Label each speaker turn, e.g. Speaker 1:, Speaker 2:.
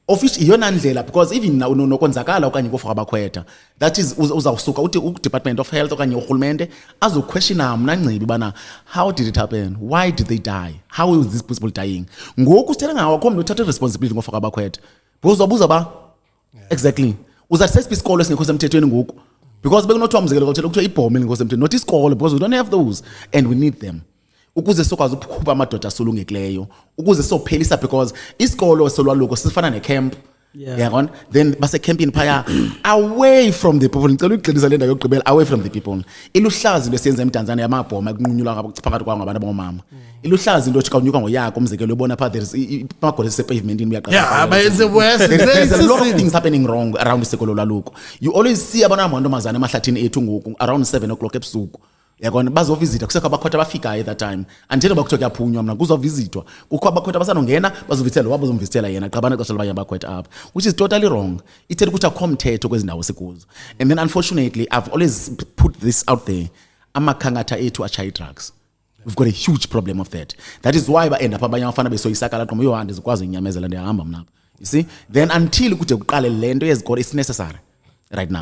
Speaker 1: Official iyona ndlela because even nokonzakala okanye ngofaka abakhwetha that is uzawusuka uthi uDepartment of Health okanye urhulumente azoquestiona mna Ncebe bana how did it happen, why did they die, how is this people dying. Ngoku sithele ngawakho mntu uthatha responsibility ngofaka abakhwetha because uzabuza ba exactly uzathi isikolo esingekho semthethweni ngoku because bekunothiwa umzekelo kuthiwa ibhomu elingekho semthethweni not isikolo because we don't have those and we need them ukuze sokwazi ukukhupha amadoda asulungekileyo ukuze sophelisa because isikolo solwaluko sifana necamp yabona then base camping phaya away from the people ngicela ukuqinisa le ndawo yokugqibela away from the people iluhlazi lesiyenza eMdantsane yamabhoma ekunqunyulwa phakathi kwabantu abangomama iluhlazi into ojika unyuka ngoyakho umzekelo ubona pha there is amagoda sepavementini uyaqala
Speaker 2: but it's the worst.
Speaker 1: There's a lot of things happening wrong around isikolo lwaluko. You always see abantu amantombazana emahlathini ethu ngoku around 7 o'clock ebusuku yakona bazovisita kusekho abakhwetha abafikayo at that time until bakuthiwa kuyaphunywa mna kuzovisitwa kukho abakhwetha abasanongena bazovithela wabazomvisitela yena qabana ixesha labanye abakhwetha apha which is totally wrong. Ithetha ukuthi akho mthetho kwezi ndawo sikuzo and then unfortunately I've always put this out there amakhangatha ethu atshaya drugs. We've got a huge problem of that. That is why ba-end up abanye abafana besoyisakala qoma yohanda zikwazi inyamezela ndiyahamba mna you see then until kude kuqale lento yezikole is necessary right now.